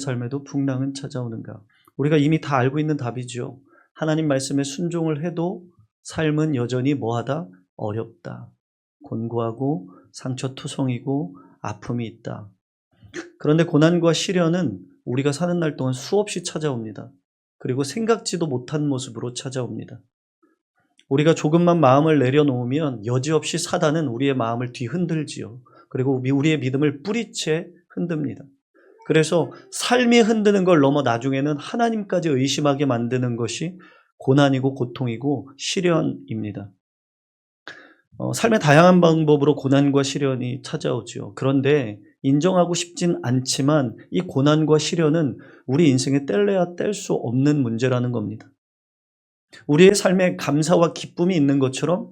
삶에도 풍랑은 찾아오는가? 우리가 이미 다 알고 있는 답이죠. 하나님 말씀에 순종을 해도 삶은 여전히 뭐하다? 어렵다. 곤고하고 상처투성이고 아픔이 있다. 그런데 고난과 시련은 우리가 사는 날 동안 수없이 찾아옵니다. 그리고 생각지도 못한 모습으로 찾아옵니다. 우리가 조금만 마음을 내려놓으면 여지없이 사단은 우리의 마음을 뒤흔들지요. 그리고 우리의 믿음을 뿌리채 흔듭니다. 그래서 삶이 흔드는 걸 넘어 나중에는 하나님까지 의심하게 만드는 것이 고난이고 고통이고 시련입니다. 삶의 다양한 방법으로 고난과 시련이 찾아오죠. 그런데 인정하고 싶진 않지만 이 고난과 시련은 우리 인생에 뗄래야 뗄 수 없는 문제라는 겁니다. 우리의 삶에 감사와 기쁨이 있는 것처럼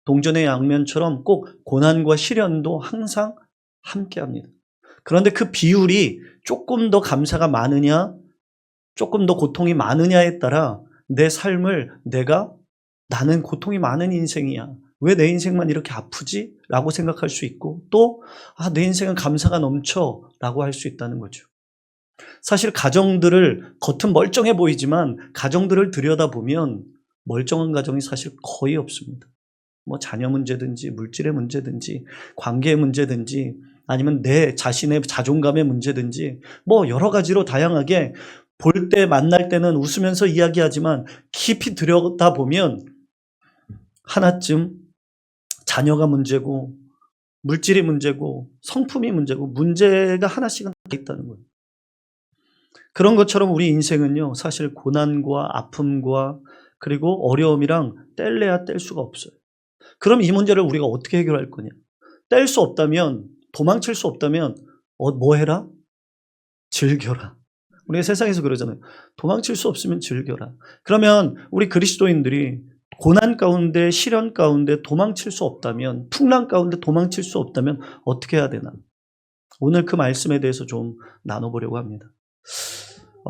동전의 양면처럼 꼭 고난과 시련도 항상 함께합니다. 그런데 그 비율이 조금 더 감사가 많으냐, 조금 더 고통이 많으냐에 따라 내 삶을 나는 고통이 많은 인생이야. 왜 내 인생만 이렇게 아프지? 라고 생각할 수 있고 또 내 인생은 감사가 넘쳐 라고 할 수 있다는 거죠. 사실 가정들을 겉은 멀쩡해 보이지만 가정들을 들여다보면 멀쩡한 가정이 사실 거의 없습니다. 뭐 자녀 문제든지 물질의 문제든지 관계의 문제든지 아니면 내 자신의 자존감의 문제든지 뭐 여러 가지로 다양하게 볼 때 만날 때는 웃으면서 이야기하지만 깊이 들여다보면 하나쯤 자녀가 문제고 물질이 문제고 성품이 문제고 문제가 하나씩은 다 있다는 거예요. 그런 것처럼 우리 인생은요 사실 고난과 아픔과 그리고 어려움이랑 뗄래야 뗄 수가 없어요. 그럼 이 문제를 우리가 어떻게 해결할 거냐? 뗄 수 없다면 도망칠 수 없다면 뭐 해라? 즐겨라. 우리가 세상에서 그러잖아요. 도망칠 수 없으면 즐겨라. 그러면 우리 그리스도인들이 고난 가운데 시련 가운데 도망칠 수 없다면 풍랑 가운데 도망칠 수 없다면 어떻게 해야 되나? 오늘 그 말씀에 대해서 좀 나눠보려고 합니다.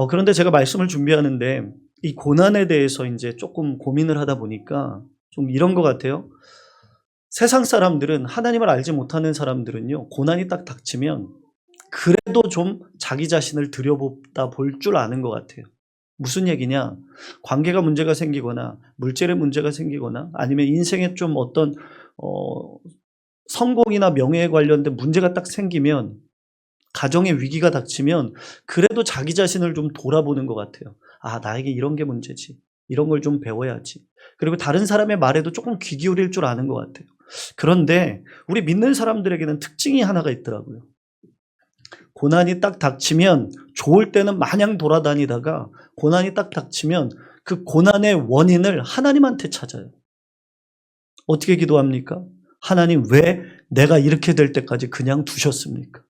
그런데 제가 말씀을 준비하는데 이 고난에 대해서 이제 조금 고민을 하다 보니까 좀 이런 것 같아요. 세상 사람들은 하나님을 알지 못하는 사람들은요 고난이 딱 닥치면 그래도 좀 자기 자신을 들여보다 볼 줄 아는 것 같아요. 무슨 얘기냐? 관계가 문제가 생기거나 물질의 문제가 생기거나 아니면 인생에 좀 어떤 성공이나 명예에 관련된 문제가 딱 생기면 가정의 위기가 닥치면 그래도 자기 자신을 좀 돌아보는 것 같아요. 나에게 이런 게 문제지. 이런 걸 좀 배워야지. 그리고 다른 사람의 말에도 조금 귀 기울일 줄 아는 것 같아요. 그런데 우리 믿는 사람들에게는 특징이 하나가 있더라고요. 고난이 딱 닥치면 좋을 때는 마냥 돌아다니다가 고난이 딱 닥치면 그 고난의 원인을 하나님한테 찾아요. 어떻게 기도합니까? 하나님 왜 내가 이렇게 될 때까지 그냥 두셨습니까?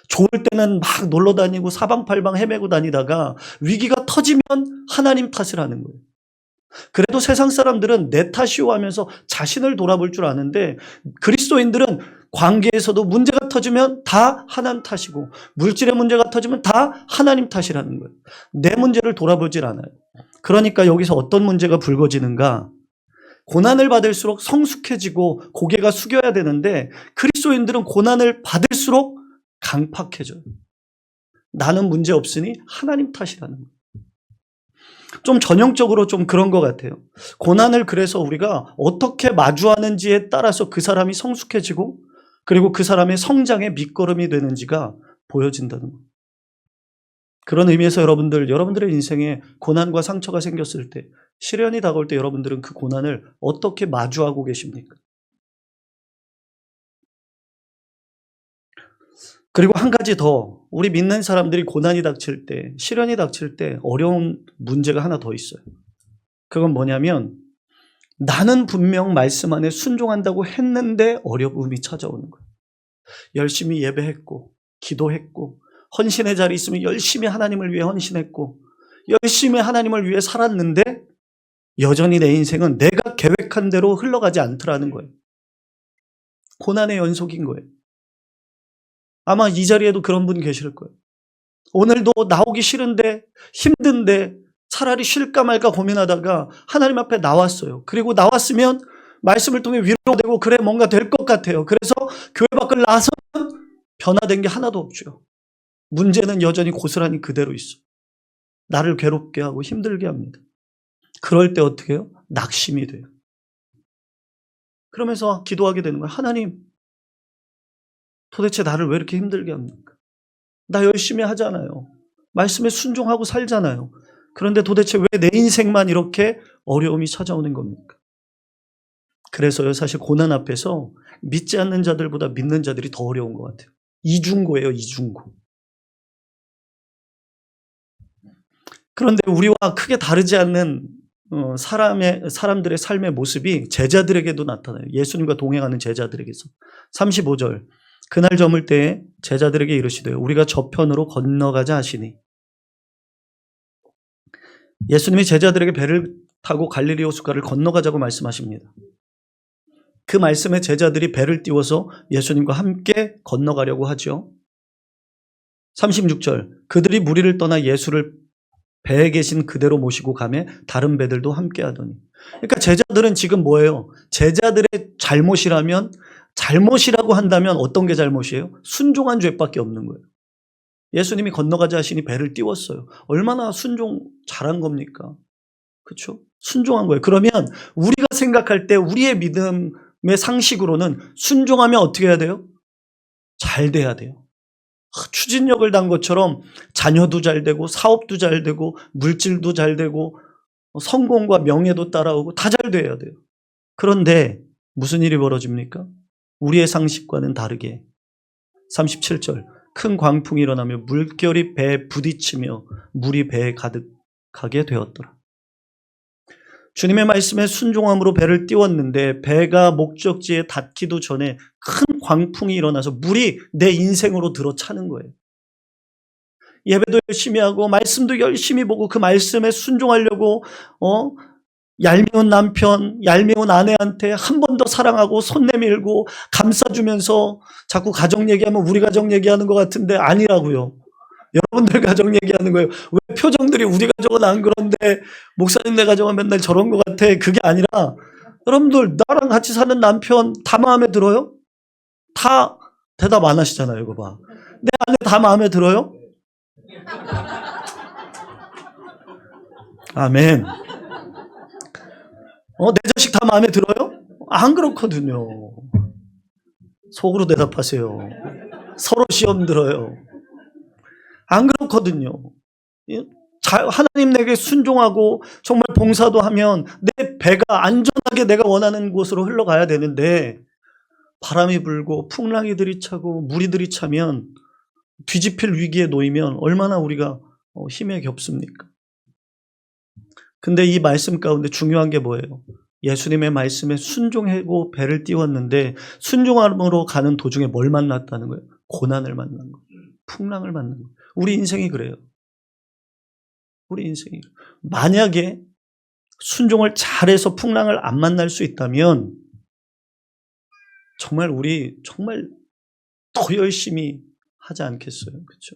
좋을 때는 막 놀러 다니고 사방팔방 헤매고 다니다가 위기가 터지면 하나님 탓을 하는 거예요. 그래도 세상 사람들은 내 탓이오 하면서 자신을 돌아볼 줄 아는데 그리스도인들은 관계에서도 문제가 터지면 다 하나님 탓이고 물질의 문제가 터지면 다 하나님 탓이라는 거예요. 내 문제를 돌아보질 않아요. 그러니까 여기서 어떤 문제가 불거지는가? 고난을 받을수록 성숙해지고 고개가 숙여야 되는데 그리스도인들은 고난을 받을수록 강팍해져요. 나는 문제 없으니 하나님 탓이라는 거예요. 좀 전형적으로 좀 그런 것 같아요. 고난을 그래서 우리가 어떻게 마주하는지에 따라서 그 사람이 성숙해지고 그리고 그 사람의 성장의 밑거름이 되는지가 보여진다는 거예요. 그런 의미에서 여러분들의 인생에 고난과 상처가 생겼을 때 시련이 다가올 때 여러분들은 그 고난을 어떻게 마주하고 계십니까? 그리고 한 가지 더 우리 믿는 사람들이 고난이 닥칠 때 시련이 닥칠 때 어려운 문제가 하나 더 있어요. 그건 뭐냐면 나는 분명 말씀 안에 순종한다고 했는데 어려움이 찾아오는 거예요. 열심히 예배했고 기도했고 헌신의 자리에 있으면 열심히 하나님을 위해 헌신했고 열심히 하나님을 위해 살았는데 여전히 내 인생은 내가 계획한 대로 흘러가지 않더라는 거예요. 고난의 연속인 거예요. 아마 이 자리에도 그런 분 계실 거예요. 오늘도 나오기 싫은데 힘든데 차라리 쉴까 말까 고민하다가 하나님 앞에 나왔어요. 그리고 나왔으면 말씀을 통해 위로되고 그래 뭔가 될 것 같아요. 그래서 교회 밖을 나서면 변화된 게 하나도 없죠. 문제는 여전히 고스란히 그대로 있어. 나를 괴롭게 하고 힘들게 합니다. 그럴 때 어떻게 해요? 낙심이 돼요. 그러면서 기도하게 되는 거예요. 하나님, 도대체 나를 왜 이렇게 힘들게 합니까? 나 열심히 하잖아요. 말씀에 순종하고 살잖아요. 그런데 도대체 왜 내 인생만 이렇게 어려움이 찾아오는 겁니까? 그래서요, 사실 고난 앞에서 믿지 않는 자들보다 믿는 자들이 더 어려운 것 같아요. 이중고예요, 이중고. 그런데 우리와 크게 다르지 않는 사람들의 삶의 모습이 제자들에게도 나타나요. 예수님과 동행하는 제자들에게서. 35절. 그날 저물 때에 제자들에게 이르시되 우리가 저편으로 건너가자 하시니. 예수님이 제자들에게 배를 타고 갈릴리 호숫가를 건너가자고 말씀하십니다. 그 말씀에 제자들이 배를 띄워서 예수님과 함께 건너가려고 하죠. 36절. 그들이 무리를 떠나 예수를 배에 계신 그대로 모시고 가매 다른 배들도 함께 하더니. 그러니까 제자들은 지금 뭐예요? 제자들의 잘못이라고 한다면 어떤 게 잘못이에요? 순종한 죄밖에 없는 거예요. 예수님이 건너가자 하시니 배를 띄웠어요. 얼마나 순종 잘한 겁니까? 그렇죠? 순종한 거예요. 그러면 우리가 생각할 때 우리의 믿음의 상식으로는 순종하면 어떻게 해야 돼요? 잘 돼야 돼요. 추진력을 단 것처럼 자녀도 잘 되고 사업도 잘 되고 물질도 잘 되고 성공과 명예도 따라오고 다 잘 돼야 돼요. 그런데 무슨 일이 벌어집니까? 우리의 상식과는 다르게 37절. 큰 광풍이 일어나며 물결이 배에 부딪히며 물이 배에 가득하게 되었더라. 주님의 말씀에 순종함으로 배를 띄웠는데 배가 목적지에 닿기도 전에 큰 광풍이 일어나서 물이 내 인생으로 들어차는 거예요. 예배도 열심히 하고 말씀도 열심히 보고 그 말씀에 순종하려고 얄미운 남편, 얄미운 아내한테 한 번 더 사랑하고 손 내밀고 감싸주면서 자꾸 가정 얘기하면 우리 가정 얘기하는 것 같은데 아니라고요. 여러분들 가정 얘기하는 거예요. 왜 표정들이 우리 가정은 안 그런데 목사님네 가정은 맨날 저런 것 같아. 그게 아니라 여러분들 나랑 같이 사는 남편 다 마음에 들어요? 다 대답 안 하시잖아요. 이거 봐. 내 아내 다 마음에 들어요? 아멘. 내 자식 다 마음에 들어요? 안 그렇거든요. 속으로 대답하세요. 서로 시험 들어요. 안 그렇거든요. 하나님 내게 순종하고 정말 봉사도 하면 내 배가 안전하게 내가 원하는 곳으로 흘러가야 되는데 바람이 불고 풍랑이 들이차고 물이 들이차면 뒤집힐 위기에 놓이면 얼마나 우리가 힘에 겹습니까? 근데 이 말씀 가운데 중요한 게 뭐예요? 예수님의 말씀에 순종하고 배를 띄웠는데 순종함으로 가는 도중에 뭘 만났다는 거예요? 고난을 만난 거예요. 풍랑을 만난 거예요. 우리 인생이 그래요. 우리 인생이. 만약에 순종을 잘해서 풍랑을 안 만날 수 있다면 정말 우리 정말 더 열심히 하지 않겠어요. 그렇죠?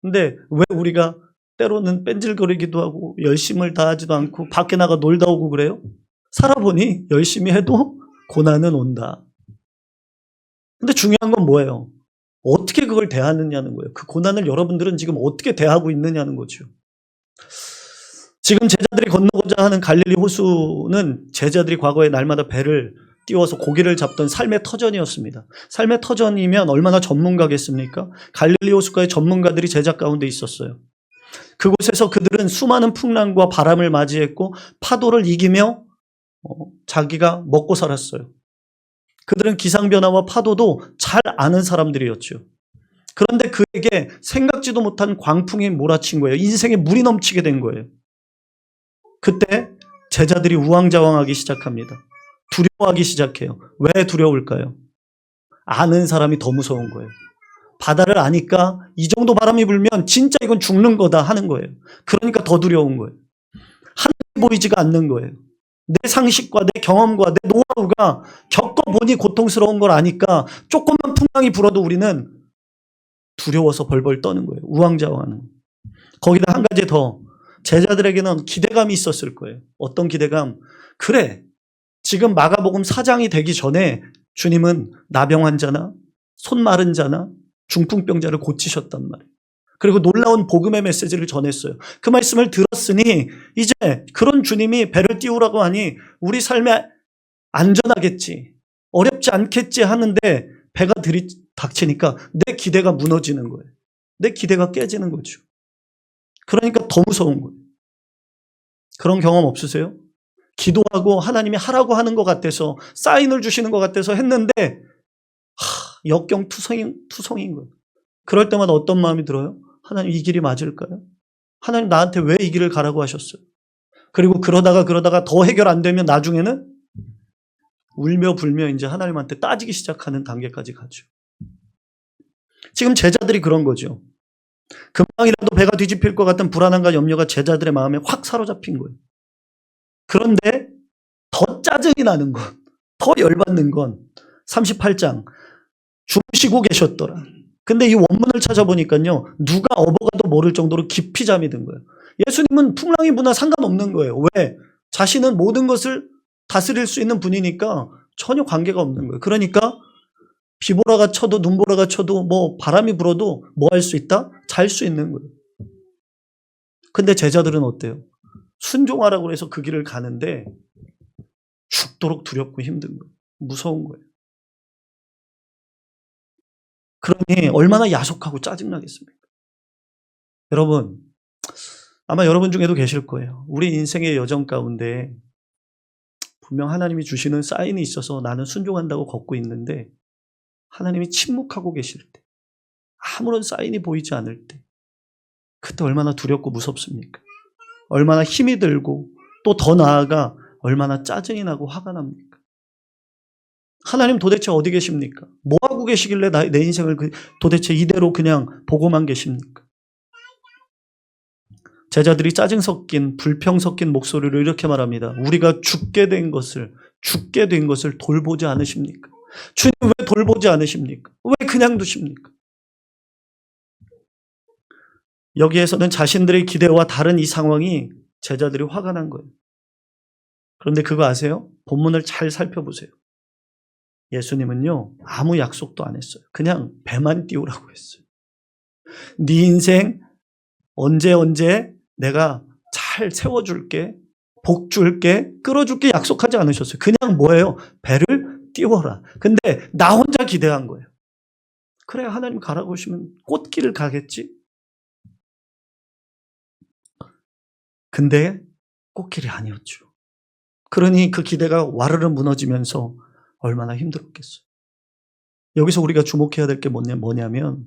근데 왜 우리가 때로는 뺀질거리기도 하고 열심을 다하지도 않고 밖에 나가 놀다 오고 그래요? 살아보니 열심히 해도 고난은 온다. 근데 중요한 건 뭐예요? 어떻게 그걸 대하느냐는 거예요. 그 고난을 여러분들은 지금 어떻게 대하고 있느냐는 거죠. 지금 제자들이 건너고자 하는 갈릴리 호수는 제자들이 과거에 날마다 배를 띄워서 고기를 잡던 삶의 터전이었습니다. 삶의 터전이면 얼마나 전문가겠습니까? 갈릴리 호숫가의 전문가들이 제자 가운데 있었어요. 그곳에서 그들은 수많은 풍랑과 바람을 맞이했고 파도를 이기며 자기가 먹고 살았어요. 그들은 기상변화와 파도도 잘 아는 사람들이었죠. 그런데 그에게 생각지도 못한 광풍이 몰아친 거예요. 인생에 물이 넘치게 된 거예요. 그때 제자들이 우왕좌왕하기 시작합니다. 두려워하기 시작해요. 왜 두려울까요? 아는 사람이 더 무서운 거예요. 바다를 아니까 이 정도 바람이 불면 진짜 이건 죽는 거다 하는 거예요. 그러니까 더 두려운 거예요. 하늘이 보이지가 않는 거예요. 내 상식과 내 경험과 내 노하우가 겪어보니 고통스러운 걸 아니까 조금만 풍랑이 불어도 우리는 두려워서 벌벌 떠는 거예요. 우왕좌왕하는. 거기다 한 가지 더. 제자들에게는 기대감이 있었을 거예요. 어떤 기대감? 그래, 지금 마가복음 4장이 되기 전에 주님은 나병 환자나 손 마른 자나 중풍병자를 고치셨단 말이에요. 그리고 놀라운 복음의 메시지를 전했어요. 그 말씀을 들었으니 이제 그런 주님이 배를 띄우라고 하니 우리 삶에 안전하겠지, 어렵지 않겠지 하는데 배가 들이닥치니까 내 기대가 무너지는 거예요. 내 기대가 깨지는 거죠. 그러니까 더 무서운 거예요. 그런 경험 없으세요? 기도하고 하나님이 하라고 하는 것 같아서, 사인을 주시는 것 같아서 했는데 역경투성인 거예요. 그럴 때마다 어떤 마음이 들어요? 하나님, 이 길이 맞을까요? 하나님, 나한테 왜 이 길을 가라고 하셨어요? 그리고 그러다가 더 해결 안 되면 나중에는 울며 불며 이제 하나님한테 따지기 시작하는 단계까지 가죠. 지금 제자들이 그런 거죠. 금방이라도 배가 뒤집힐 것 같은 불안함과 염려가 제자들의 마음에 확 사로잡힌 거예요. 그런데 더 짜증이 나는 건, 더 열받는 건 38장 주무시고 계셨더라. 근데 이 원문을 찾아보니까요, 누가 업어가도 모를 정도로 깊이 잠이 든 거예요. 예수님은 풍랑이 부나 상관없는 거예요. 왜? 자신은 모든 것을 다스릴 수 있는 분이니까 전혀 관계가 없는 거예요. 그러니까 비보라가 쳐도 눈보라가 쳐도 뭐 바람이 불어도 뭐 할 수 있다? 잘 수 있는 거예요. 근데 제자들은 어때요? 순종하라고 해서 그 길을 가는데 죽도록 두렵고 힘든 거예요. 무서운 거예요. 그러니 얼마나 야속하고 짜증나겠습니까? 여러분, 아마 여러분 중에도 계실 거예요. 우리 인생의 여정 가운데 분명 하나님이 주시는 사인이 있어서 나는 순종한다고 걷고 있는데 하나님이 침묵하고 계실 때, 아무런 사인이 보이지 않을 때, 그때 얼마나 두렵고 무섭습니까? 얼마나 힘이 들고 또 더 나아가 얼마나 짜증이 나고 화가 납니까? 하나님 도대체 어디 계십니까? 뭐 하고 계시길래 내 인생을 도대체 이대로 그냥 보고만 계십니까? 제자들이 짜증 섞인, 불평 섞인 목소리로 이렇게 말합니다. 우리가 죽게 된 것을 돌보지 않으십니까? 주님, 왜 돌보지 않으십니까? 왜 그냥 두십니까? 여기에서는 자신들의 기대와 다른 이 상황이 제자들이 화가 난 거예요. 그런데 그거 아세요? 본문을 잘 살펴보세요. 예수님은요, 아무 약속도 안 했어요. 그냥 배만 띄우라고 했어요. 네 인생 언제 내가 잘 세워줄게, 복 줄게, 끌어줄게 약속하지 않으셨어요. 그냥 뭐예요? 배를 띄워라. 근데 나 혼자 기대한 거예요. 그래, 하나님 가라고 하시면 꽃길을 가겠지? 근데 꽃길이 아니었죠. 그러니 그 기대가 와르르 무너지면서 얼마나 힘들었겠어요. 여기서 우리가 주목해야 될 게 뭐냐면,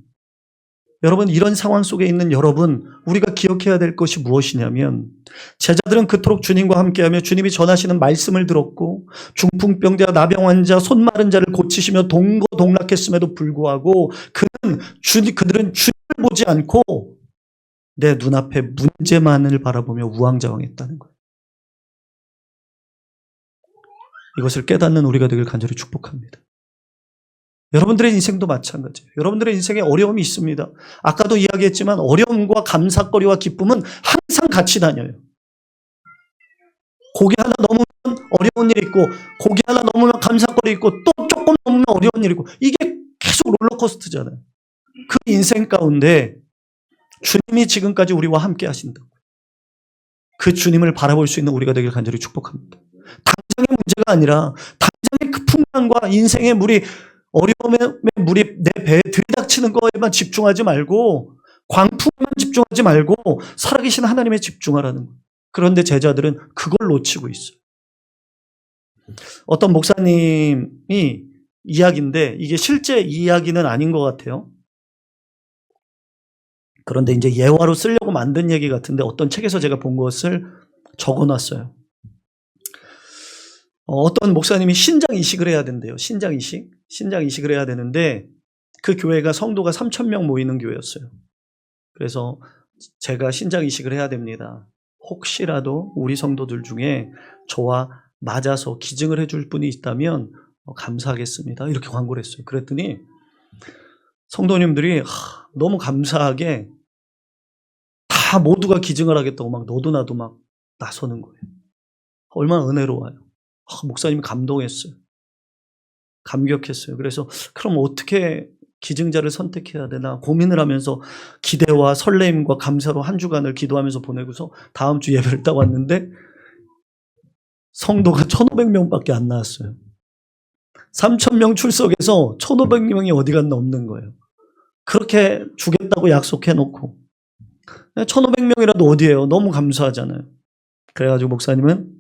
여러분, 이런 상황 속에 있는 여러분, 우리가 기억해야 될 것이 무엇이냐면, 제자들은 그토록 주님과 함께하며 주님이 전하시는 말씀을 들었고 중풍병자, 나병 환자, 손 마른 자를 고치시며 동거동락했음에도 불구하고 그들은 주님을 보지 않고 내 눈앞에 문제만을 바라보며 우왕좌왕했다는 거예요. 이것을 깨닫는 우리가 되길 간절히 축복합니다. 여러분들의 인생도 마찬가지예요. 여러분들의 인생에 어려움이 있습니다. 아까도 이야기했지만 어려움과 감사거리와 기쁨은 항상 같이 다녀요. 고기 하나 넘으면 어려운 일이 있고, 고기 하나 넘으면 감사거리 있고, 또 조금 넘으면 어려운 일이 있고, 이게 계속 롤러코스터잖아요. 그 인생 가운데 주님이 지금까지 우리와 함께 하신다고. 그 주님을 바라볼 수 있는 우리가 되길 간절히 축복합니다. 당장의 문제가 아니라 당장의 그 풍랑과 인생의 물이, 어려움의 물이 내 배에 들이닥치는 거에만 집중하지 말고, 광풍에만 집중하지 말고 살아계신 하나님에 집중하라는 거예요. 그런데 제자들은 그걸 놓치고 있어요. 어떤 목사님이 이야기인데 이게 실제 이야기는 아닌 것 같아요. 그런데 이제 예화로 쓰려고 만든 얘기 같은데 어떤 책에서 제가 본 것을 적어놨어요. 어떤 목사님이 신장 이식을 해야 된대요. 신장 이식을 해야 되는데 그 교회가 성도가 3,000명 모이는 교회였어요. 그래서 제가 신장 이식을 해야 됩니다. 혹시라도 우리 성도들 중에 저와 맞아서 기증을 해줄 분이 있다면 감사하겠습니다. 이렇게 광고를 했어요. 그랬더니 성도님들이 너무 감사하게 다 모두가 기증을 하겠다고 막 너도 나도 막 나서는 거예요. 얼마나 은혜로워요. 목사님이 감동했어요. 감격했어요. 그래서 그럼 어떻게 기증자를 선택해야 되나 고민을 하면서 기대와 설레임과 감사로 한 주간을 기도하면서 보내고서 다음 주 예배를 딱 왔는데 성도가 1,500명밖에 안 나왔어요. 3,000명 출석해서 1,500명이 어디 갔나 없는 거예요. 그렇게 주겠다고 약속해놓고 1,500명이라도 어디예요? 너무 감사하잖아요. 그래가지고 목사님은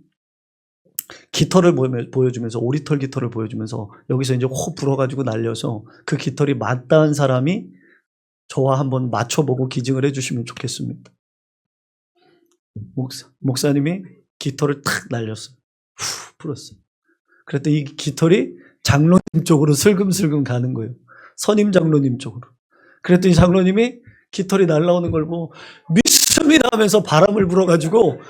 깃털을 보여주면서 오리털 깃털을 보여주면서 여기서 이제 호 불어가지고 날려서 그 깃털이 맞닿은 사람이 저와 한번 맞춰보고 기증을 해주시면 좋겠습니다. 목사님이 깃털을 탁 날렸어요. 후 불었어요. 그랬더니 이 깃털이 장로님 쪽으로 슬금슬금 가는 거예요. 선임 장로님 쪽으로. 그랬더니 장로님이 깃털이 날라오는 걸 보고 믿습니다 하면서 바람을 불어가지고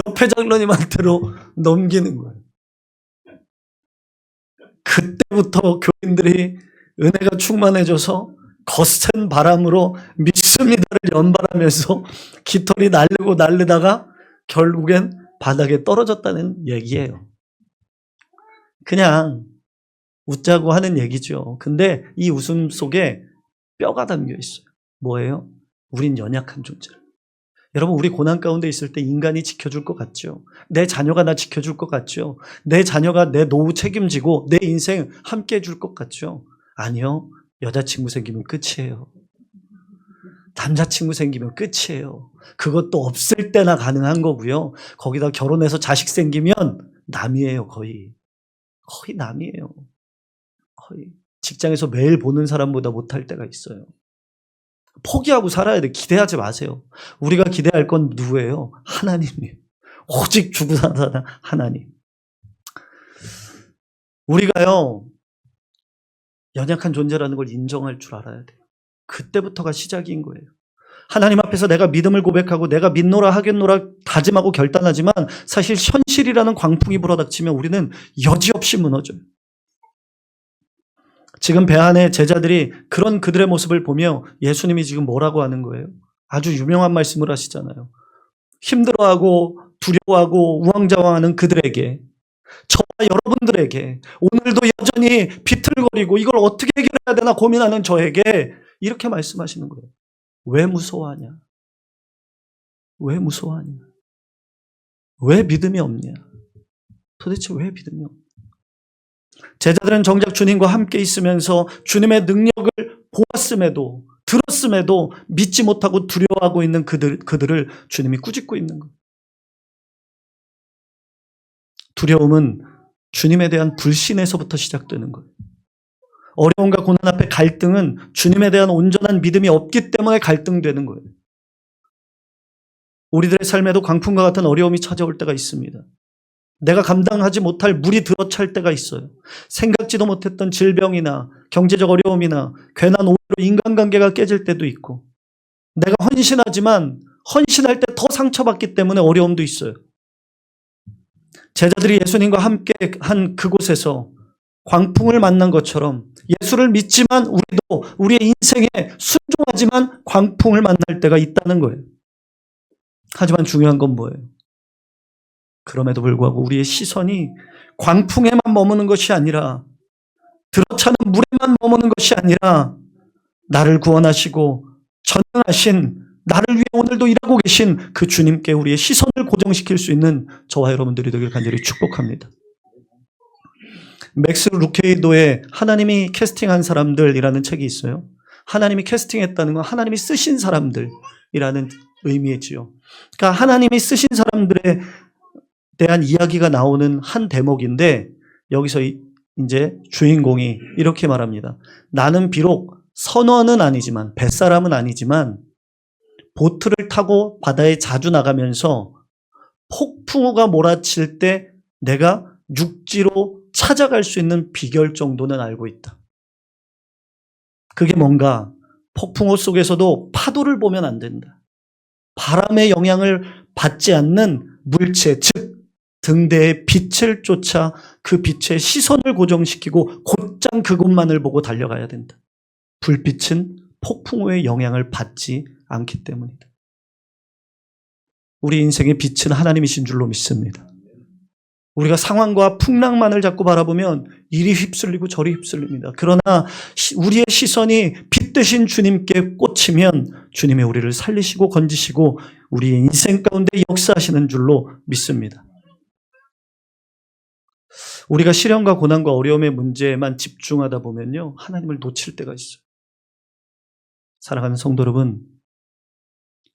옆에 장로님한테로 넘기는 거예요. 그때부터 교인들이 은혜가 충만해져서 거센 바람으로 믿습니다를 연발하면서 깃털이 날리고 날리다가 결국엔 바닥에 떨어졌다는 얘기예요. 그냥 웃자고 하는 얘기죠. 근데 이 웃음 속에 뼈가 담겨 있어요. 뭐예요? 우린 연약한 존재를. 여러분, 우리 고난 가운데 있을 때 인간이 지켜줄 것 같죠? 내 자녀가 나 지켜줄 것 같죠? 내 자녀가 내 노후 책임지고 내 인생 함께 해줄 것 같죠? 아니요. 여자친구 생기면 끝이에요. 남자친구 생기면 끝이에요. 그것도 없을 때나 가능한 거고요. 거기다 결혼해서 자식 생기면 남이에요. 거의 남이에요. 거의 직장에서 매일 보는 사람보다 못할 때가 있어요. 포기하고 살아야 돼. 기대하지 마세요. 우리가 기대할 건 누구예요? 하나님이에요. 오직 주고 사는 하나님. 우리가요, 연약한 존재라는 걸 인정할 줄 알아야 돼요. 그때부터가 시작인 거예요. 하나님 앞에서 내가 믿음을 고백하고 내가 믿노라 하겠노라 다짐하고 결단하지만 사실 현실이라는 광풍이 불어닥치면 우리는 여지없이 무너져요. 지금 배안의 제자들이 그런 그들의 모습을 보며 예수님이 지금 뭐라고 하는 거예요? 아주 유명한 말씀을 하시잖아요. 힘들어하고 두려워하고 우왕좌왕하는 그들에게, 저와 여러분들에게, 오늘도 여전히 비틀거리고 이걸 어떻게 해결해야 되나 고민하는 저에게 이렇게 말씀하시는 거예요. 왜 무서워하냐? 왜 무서워하냐? 왜 믿음이 없냐? 도대체 왜 믿음이 없냐? 제자들은 정작 주님과 함께 있으면서 주님의 능력을 보았음에도 들었음에도 믿지 못하고 두려워하고 있는 그들을 주님이 꾸짖고 있는 거예요. 두려움은 주님에 대한 불신에서부터 시작되는 거예요. 어려움과 고난 앞에 갈등은 주님에 대한 온전한 믿음이 없기 때문에 갈등되는 거예요. 우리들의 삶에도 광풍과 같은 어려움이 찾아올 때가 있습니다. 내가 감당하지 못할 물이 들어찰 때가 있어요. 생각지도 못했던 질병이나 경제적 어려움이나 괜한 오해로 인간관계가 깨질 때도 있고, 내가 헌신하지만 헌신할 때 더 상처받기 때문에 어려움도 있어요. 제자들이 예수님과 함께 한 그곳에서 광풍을 만난 것처럼 예수를 믿지만 우리도 우리의 인생에 순종하지만 광풍을 만날 때가 있다는 거예요. 하지만 중요한 건 뭐예요? 그럼에도 불구하고 우리의 시선이 광풍에만 머무는 것이 아니라, 들어차는 물에만 머무는 것이 아니라, 나를 구원하시고 전능하신, 나를 위해 오늘도 일하고 계신 그 주님께 우리의 시선을 고정시킬 수 있는 저와 여러분들이 되길 간절히 축복합니다. 맥스 루케이도의 하나님이 캐스팅한 사람들이라는 책이 있어요. 하나님이 캐스팅했다는 건 하나님이 쓰신 사람들이라는 의미이지요. 그러니까 하나님이 쓰신 사람들에 대한 이야기가 나오는 한 대목인데, 여기서 이제 주인공이 이렇게 말합니다. 나는 비록 선원은 아니지만, 뱃사람은 아니지만 보트를 타고 바다에 자주 나가면서 폭풍우가 몰아칠 때 내가 육지로 찾아갈 수 있는 비결 정도는 알고 있다. 그게 뭔가, 폭풍우 속에서도 파도를 보면 안 된다. 바람의 영향을 받지 않는 물체, 즉 등대의 빛을 쫓아 그 빛에 시선을 고정시키고 곧장 그곳만을 보고 달려가야 된다. 불빛은 폭풍우의 영향을 받지 않기 때문이다. 우리 인생의 빛은 하나님이신 줄로 믿습니다. 우리가 상황과 풍랑만을 자꾸 바라보면 이리 휩쓸리고 저리 휩쓸립니다. 그러나 우리의 시선이 빛 되신 주님께 꽂히면 주님이 우리를 살리시고 건지시고 우리의 인생 가운데 역사하시는 줄로 믿습니다. 우리가 시련과 고난과 어려움의 문제에만 집중하다 보면요, 하나님을 놓칠 때가 있어요. 사랑하는 성도 여러분,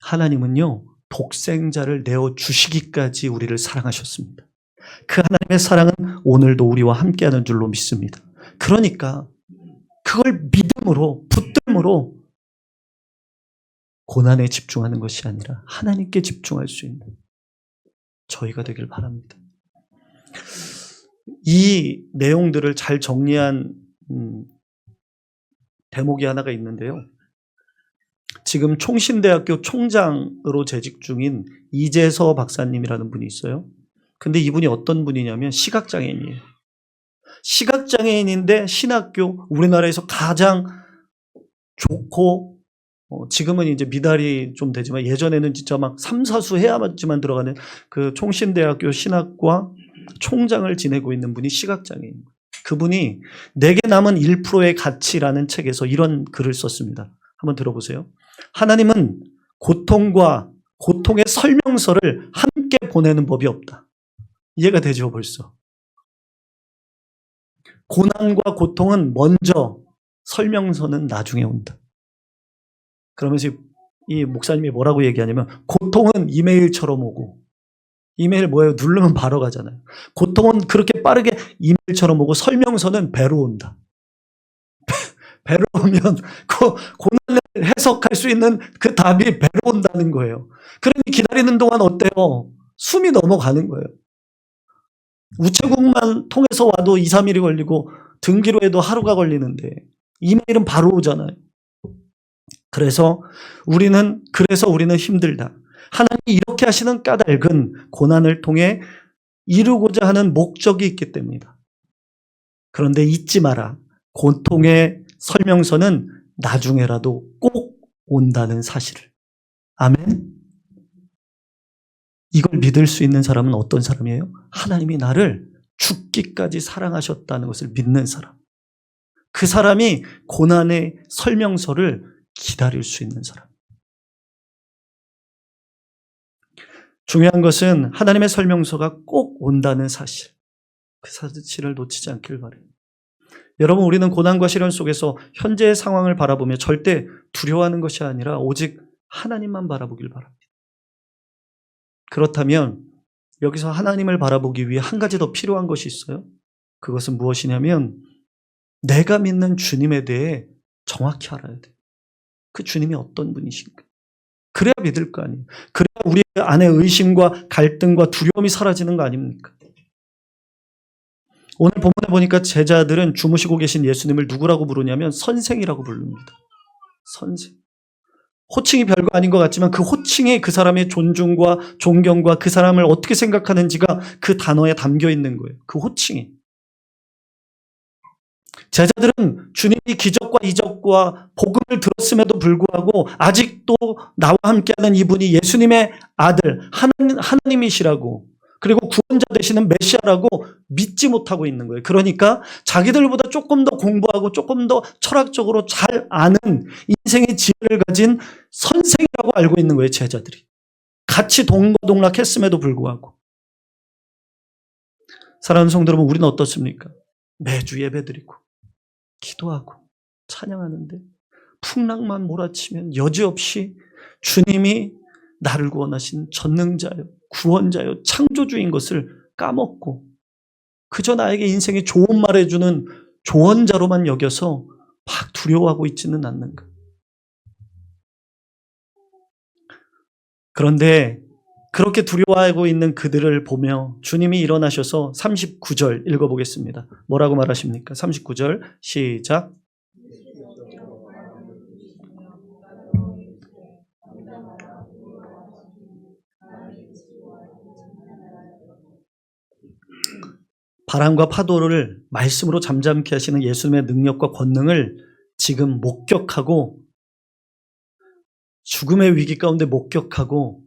하나님은요, 독생자를 내어주시기까지 우리를 사랑하셨습니다. 그 하나님의 사랑은 오늘도 우리와 함께하는 줄로 믿습니다. 그러니까 그걸 믿음으로, 붙들므로 고난에 집중하는 것이 아니라 하나님께 집중할 수 있는 저희가 되길 바랍니다. 이 내용들을 잘 정리한 대목이 하나가 있는데요. 지금 총신대학교 총장으로 재직 중인 이재서 박사님이라는 분이 있어요. 근데 이분이 어떤 분이냐면 시각장애인이에요. 시각장애인인데 신학교, 우리나라에서 가장 좋고, 지금은 이제 미달이 좀 되지만 예전에는 진짜 막 3, 4수 해야만 들어가는 그 총신대학교 신학과 총장을 지내고 있는 분이 시각장애인. 그분이 내게 남은 1%의 가치라는 책에서 이런 글을 썼습니다. 한번 들어보세요. 하나님은 고통과 고통의 설명서를 함께 보내는 법이 없다. 이해가 되죠, 벌써? 고난과 고통은 먼저, 설명서는 나중에 온다. 그러면서 이 목사님이 뭐라고 얘기하냐면, 고통은 이메일처럼 오고, 이메일 뭐예요? 누르면 바로 가잖아요. 고통은 그렇게 빠르게 이메일처럼 오고, 설명서는 배로 온다. 배로 오면 그 고난을 해석할 수 있는 그 답이 배로 온다는 거예요. 그러니 기다리는 동안 어때요? 숨이 넘어가는 거예요. 우체국만 통해서 와도 2, 3일이 걸리고 등기로 해도 하루가 걸리는데 이메일은 바로 오잖아요. 그래서 우리는 힘들다. 하나님이 이렇게 하시는 까닭은 고난을 통해 이루고자 하는 목적이 있기 때문이다. 그런데 잊지 마라. 고통의 설명서는 나중에라도 꼭 온다는 사실을. 아멘. 이걸 믿을 수 있는 사람은 어떤 사람이에요? 하나님이 나를 죽기까지 사랑하셨다는 것을 믿는 사람. 그 사람이 고난의 설명서를 기다릴 수 있는 사람. 중요한 것은 하나님의 설명서가 꼭 온다는 사실. 그 사실을 놓치지 않길 바라요. 여러분, 우리는 고난과 시련 속에서 현재의 상황을 바라보며 절대 두려워하는 것이 아니라 오직 하나님만 바라보길 바랍니다. 그렇다면 여기서 하나님을 바라보기 위해 한 가지 더 필요한 것이 있어요. 그것은 무엇이냐면 내가 믿는 주님에 대해 정확히 알아야 돼요. 그 주님이 어떤 분이신가. 그래야 믿을 거 아니에요. 그래야 우리 안에 의심과 갈등과 두려움이 사라지는 거 아닙니까? 오늘 본문에 보니까 제자들은 주무시고 계신 예수님을 누구라고 부르냐면 선생이라고 부릅니다. 선생. 호칭이 별거 아닌 것 같지만 그 호칭이 그 사람의 존중과 존경과 그 사람을 어떻게 생각하는지가 그 단어에 담겨 있는 거예요. 그 호칭이. 제자들은 주님이 기적과 이적과 복음을 들었음에도 불구하고 아직도 나와 함께하는 이분이 예수님의 아들, 하나님이시라고, 그리고 구원자 되시는 메시아라고 믿지 못하고 있는 거예요. 그러니까 자기들보다 조금 더 공부하고 조금 더 철학적으로 잘 아는 인생의 지혜를 가진 선생이라고 알고 있는 거예요, 제자들이. 같이 동거동락했음에도 불구하고. 사랑하는 성도 여러분, 우리는 어떻습니까? 매주 예배드리고 기도하고 찬양하는데 풍랑만 몰아치면 여지없이 주님이 나를 구원하신 전능자요, 구원자요, 창조주인 것을 까먹고 그저 나에게 인생에 좋은 말해주는 조언자로만 여겨서 막 두려워하고 있지는 않는가. 그런데 그렇게 두려워하고 있는 그들을 보며 주님이 일어나셔서 39절 읽어보겠습니다. 뭐라고 말하십니까? 39절 시작. 바람과 파도를 말씀으로 잠잠케 하시는 예수님의 능력과 권능을 지금 목격하고 죽음의 위기 가운데 목격하고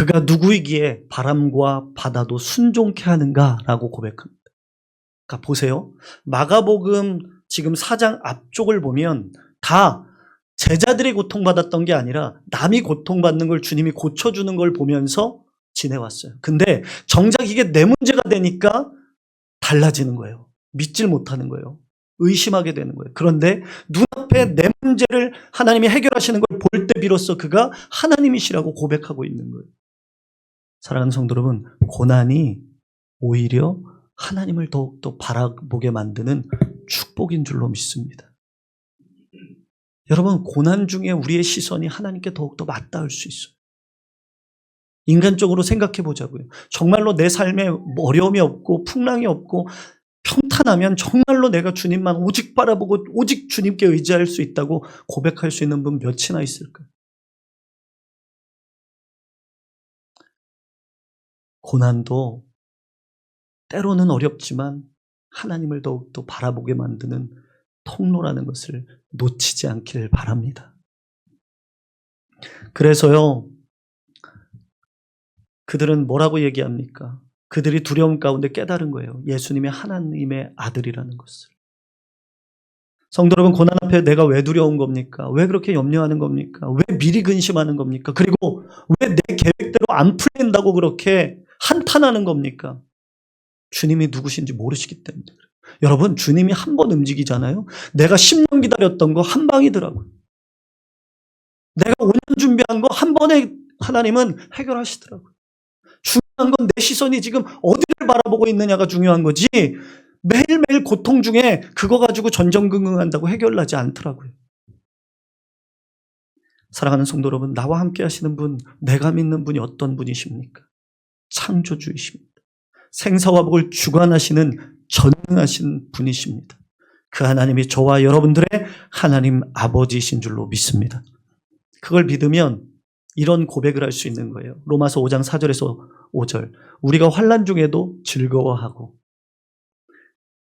그가 누구이기에 바람과 바다도 순종케 하는가라고 고백합니다. 그러니까 보세요. 마가복음 지금 4장 앞쪽을 보면 다 제자들이 고통받았던 게 아니라 남이 고통받는 걸 주님이 고쳐주는 걸 보면서 지내왔어요. 근데 정작 이게 내 문제가 되니까 달라지는 거예요. 믿질 못하는 거예요. 의심하게 되는 거예요. 그런데 눈앞에 내 문제를 하나님이 해결하시는 걸 볼 때 비로소 그가 하나님이시라고 고백하고 있는 거예요. 사랑하는 성도 여러분, 고난이 오히려 하나님을 더욱더 바라보게 만드는 축복인 줄로 믿습니다. 여러분, 고난 중에 우리의 시선이 하나님께 더욱더 맞닿을 수 있어요. 인간적으로 생각해 보자고요. 정말로 내 삶에 어려움이 없고 풍랑이 없고 평탄하면 정말로 내가 주님만 오직 바라보고 오직 주님께 의지할 수 있다고 고백할 수 있는 분 몇이나 있을까요? 고난도 때로는 어렵지만 하나님을 더욱더 바라보게 만드는 통로라는 것을 놓치지 않기를 바랍니다. 그래서요, 그들은 뭐라고 얘기합니까? 그들이 두려움 가운데 깨달은 거예요. 예수님이 하나님의 아들이라는 것을. 성도 여러분, 고난 앞에 내가 왜 두려운 겁니까? 왜 그렇게 염려하는 겁니까? 왜 미리 근심하는 겁니까? 그리고 왜 내 계획대로 안 풀린다고 그렇게 한탄하는 겁니까? 주님이 누구신지 모르시기 때문에 그래요. 여러분, 주님이 한 번 움직이잖아요. 내가 10년 기다렸던 거 한 방이더라고요. 내가 5년 준비한 거 한 번에 하나님은 해결하시더라고요. 중요한 건 내 시선이 지금 어디를 바라보고 있느냐가 중요한 거지, 매일매일 고통 중에 그거 가지고 전전긍긍한다고 해결나지 않더라고요. 사랑하는 성도 여러분, 나와 함께 하시는 분, 내가 믿는 분이 어떤 분이십니까? 창조주이십니다. 생사와 복을 주관하시는 전능하신 분이십니다. 그 하나님이 저와 여러분들의 하나님 아버지이신 줄로 믿습니다. 그걸 믿으면 이런 고백을 할 수 있는 거예요. 로마서 5장 4절에서 5절. 우리가 환난 중에도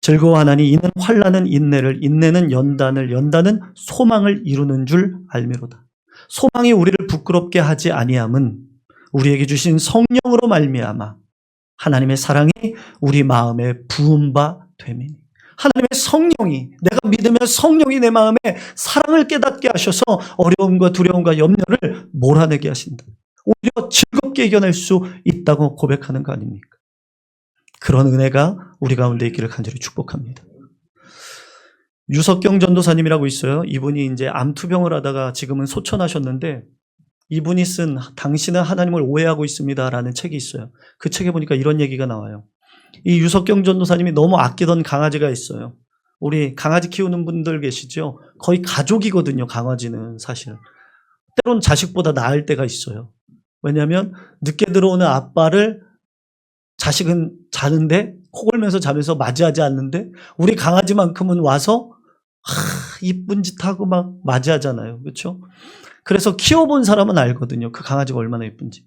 즐거워하나니 이는 환난은 인내를, 인내는 연단을, 연단은 소망을 이루는 줄 알미로다. 소망이 우리를 부끄럽게 하지 아니함은 우리에게 주신 성령으로 말미암아 하나님의 사랑이 우리 마음에 부은 바 됨이니. 하나님의 성령이, 내가 믿으면 성령이 내 마음에 사랑을 깨닫게 하셔서 어려움과 두려움과 염려를 몰아내게 하신다. 오히려 즐겁게 이겨낼 수 있다고 고백하는 거 아닙니까? 그런 은혜가 우리 가운데 있기를 간절히 축복합니다. 유석경 전도사님이라고 있어요. 이분이 이제 암투병을 하다가 지금은 소천하셨는데, 이분이 쓴 당신은 하나님을 오해하고 있습니다라는 책이 있어요. 그 책에 보니까 이런 얘기가 나와요. 이 유석경 전도사님이 너무 아끼던 강아지가 있어요. 우리 강아지 키우는 분들 계시죠? 거의 가족이거든요, 강아지는 사실. 때론 자식보다 나을 때가 있어요. 왜냐하면 늦게 들어오는 아빠를 자식은 자는데, 코 골면서 자면서 맞이하지 않는데 우리 강아지만큼은 와서 이쁜 짓 하고 막 맞이하잖아요. 그렇죠? 그래서 키워본 사람은 알거든요. 그 강아지가 얼마나 예쁜지.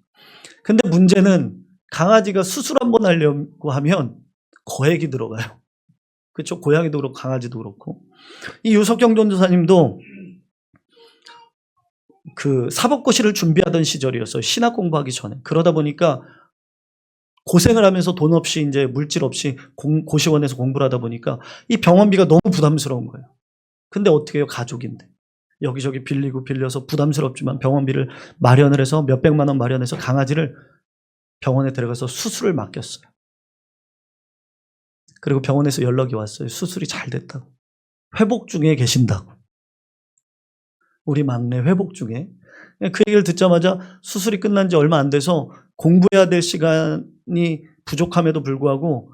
근데 문제는 강아지가 수술 한번 하려고 하면 거액이 들어가요. 그렇죠? 고양이도 그렇고 강아지도 그렇고. 이 유석경 전도사님도 그 사법고시를 준비하던 시절이었어요. 신학 공부하기 전에. 그러다 보니까 고생을 하면서 돈 없이, 이제 물질 없이 고시원에서 공부를 하다 보니까 이 병원비가 너무 부담스러운 거예요. 근데 어떻게 해요? 가족인데. 여기저기 빌려서 부담스럽지만 병원비를 마련을 해서 몇백만 원 마련해서 강아지를 병원에 데려가서 수술을 맡겼어요. 그리고 병원에서 연락이 왔어요. 수술이 잘 됐다고. 회복 중에 계신다고. 우리 막내 회복 중에. 그 얘기를 듣자마자 수술이 끝난 지 얼마 안 돼서 공부해야 될 시간이 부족함에도 불구하고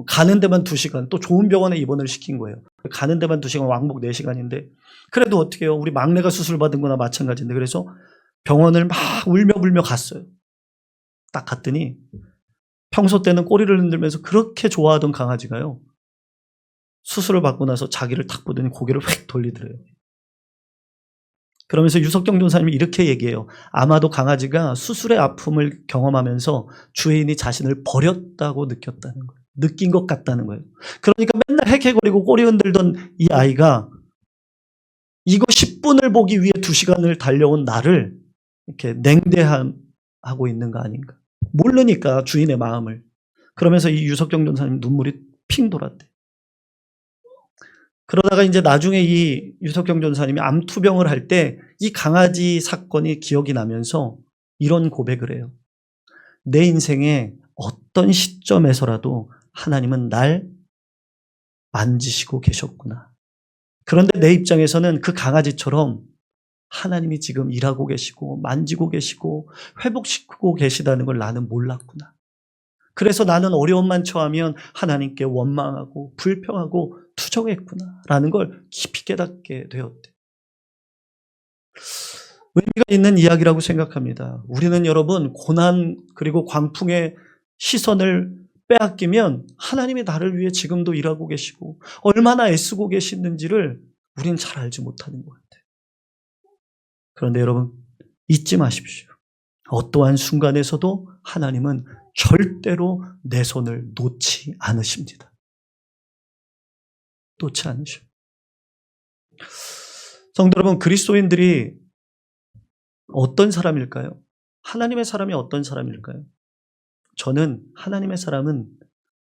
가는 데만 2시간, 또 좋은 병원에 입원을 시킨 거예요. 가는 데만 2시간, 왕복 4시간인데 그래도 어떻게 해요? 우리 막내가 수술 받은 거나 마찬가지인데. 그래서 병원을 막 울며불며 갔어요. 딱 갔더니 평소 때는 꼬리를 흔들면서 그렇게 좋아하던 강아지가요, 수술을 받고 나서 자기를 탁 보더니 고개를 휙 돌리더래요. 그러면서 유석경 전도사님이 이렇게 얘기해요. 아마도 강아지가 수술의 아픔을 경험하면서 주인이 자신을 버렸다고 느꼈다는 거예요. 느낀 것 같다는 거예요. 그러니까 맨날 헥헥거리고 꼬리 흔들던 이 아이가 이거 10분을 보기 위해 2시간을 달려온 나를 이렇게 냉대한 하고 있는 거 아닌가. 모르니까 주인의 마음을. 그러면서 이 유석경 전사님 눈물이 핑 돌았대. 그러다가 이제 나중에 이 유석경 전사님이 암투병을 할 때 이 강아지 사건이 기억이 나면서 이런 고백을 해요. 내 인생에 어떤 시점에서라도 하나님은 날 만지시고 계셨구나. 그런데 내 입장에서는 그 강아지처럼 하나님이 지금 일하고 계시고 만지고 계시고 회복시키고 계시다는 걸 나는 몰랐구나. 그래서 나는 어려움만 처하면 하나님께 원망하고 불평하고 투정했구나 라는 걸 깊이 깨닫게 되었대. 의미가 있는 이야기라고 생각합니다. 우리는 여러분 고난 그리고 광풍의 시선을 빼앗기면 하나님이 나를 위해 지금도 일하고 계시고 얼마나 애쓰고 계시는지를 우리는 잘 알지 못하는 것 같아요. 그런데 여러분 잊지 마십시오. 어떠한 순간에서도 하나님은 절대로 내 손을 놓지 않으십니다. 놓지 않으셔요. 성도 여러분, 그리스도인들이 어떤 사람일까요? 하나님의 사람이 어떤 사람일까요? 저는 하나님의 사람은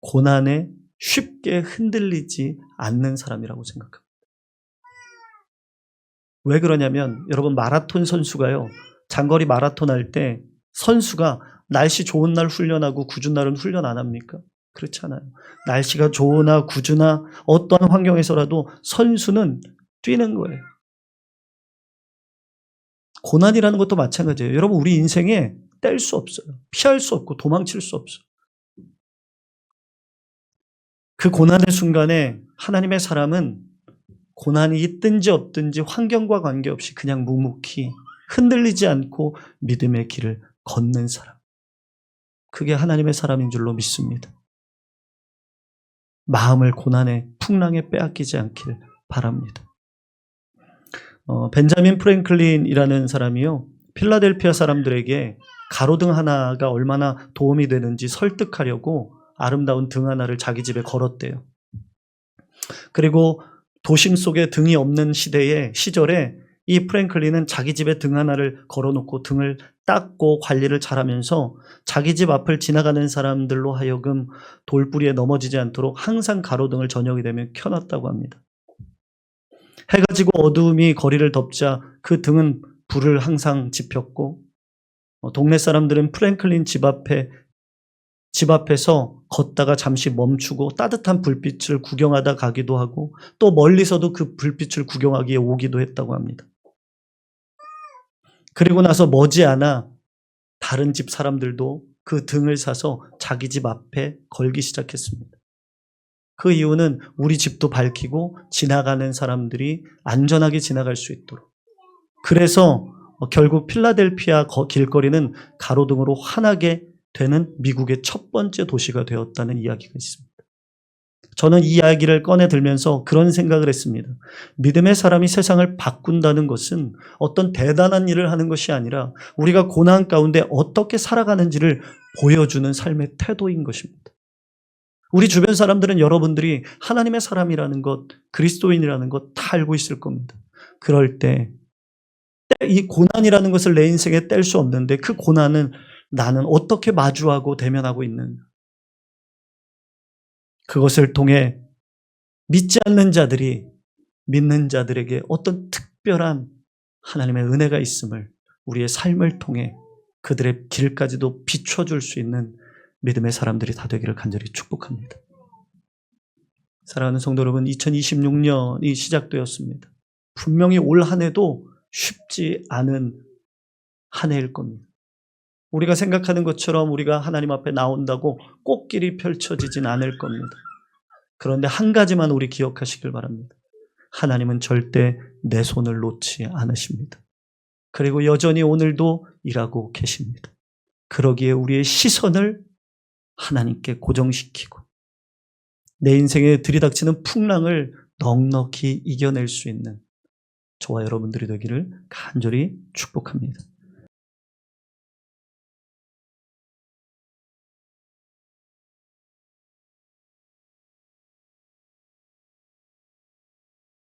고난에 쉽게 흔들리지 않는 사람이라고 생각합니다. 왜 그러냐면 여러분 마라톤 선수가요. 장거리 마라톤 할 때 선수가 날씨 좋은 날 훈련하고 궂은 날은 훈련 안 합니까? 그렇지 않아요. 날씨가 좋으나 궂으나 어떠한 환경에서라도 선수는 뛰는 거예요. 고난이라는 것도 마찬가지예요. 여러분 우리 인생에 뗄 수 없어요. 피할 수 없고 도망칠 수 없어요. 그 고난의 순간에 하나님의 사람은 고난이 있든지 없든지 환경과 관계없이 그냥 묵묵히 흔들리지 않고 믿음의 길을 걷는 사람. 그게 하나님의 사람인 줄로 믿습니다. 마음을 고난의 풍랑에 빼앗기지 않기를 바랍니다. 벤자민 프랭클린이라는 사람이요. 필라델피아 사람들에게 가로등 하나가 얼마나 도움이 되는지 설득하려고 아름다운 등 하나를 자기 집에 걸었대요. 그리고 도심 속에 등이 없는 시절에 이 프랭클린은 자기 집에 등 하나를 걸어놓고 등을 닦고 관리를 잘하면서 자기 집 앞을 지나가는 사람들로 하여금 돌부리에 넘어지지 않도록 항상 가로등을 저녁이 되면 켜놨다고 합니다. 해가 지고 어두움이 거리를 덮자 그 등은 불을 항상 지폈고 동네 사람들은 프랭클린 집 앞에서 걷다가 잠시 멈추고 따뜻한 불빛을 구경하다 가기도 하고 또 멀리서도 그 불빛을 구경하기에 오기도 했다고 합니다. 그리고 나서 머지않아 다른 집 사람들도 그 등을 사서 자기 집 앞에 걸기 시작했습니다. 그 이유는 우리 집도 밝히고 지나가는 사람들이 안전하게 지나갈 수 있도록. 그래서 결국 필라델피아 길거리는 가로등으로 환하게 되는 미국의 첫 번째 도시가 되었다는 이야기가 있습니다. 저는 이 이야기를 꺼내 들면서 그런 생각을 했습니다. 믿음의 사람이 세상을 바꾼다는 것은 어떤 대단한 일을 하는 것이 아니라 우리가 고난 가운데 어떻게 살아가는지를 보여주는 삶의 태도인 것입니다. 우리 주변 사람들은 여러분들이 하나님의 사람이라는 것, 그리스도인이라는 것 다 알고 있을 겁니다. 그럴 때 이 고난이라는 것을 내 인생에 뗄 수 없는데 그 고난은 나는 어떻게 마주하고 대면하고 있는가? 그것을 통해 믿지 않는 자들이 믿는 자들에게 어떤 특별한 하나님의 은혜가 있음을 우리의 삶을 통해 그들의 길까지도 비춰줄 수 있는 믿음의 사람들이 다 되기를 간절히 축복합니다. 사랑하는 성도 여러분, 2026년이 시작되었습니다. 분명히 올 한 해도 쉽지 않은 한 해일 겁니다. 우리가 생각하는 것처럼 우리가 하나님 앞에 나온다고 꽃길이 펼쳐지진 않을 겁니다. 그런데 한 가지만 우리 기억하시길 바랍니다. 하나님은 절대 내 손을 놓지 않으십니다. 그리고 여전히 오늘도 일하고 계십니다. 그러기에 우리의 시선을 하나님께 고정시키고 내 인생에 들이닥치는 풍랑을 넉넉히 이겨낼 수 있는 저와 여러분들이 되기를 간절히 축복합니다.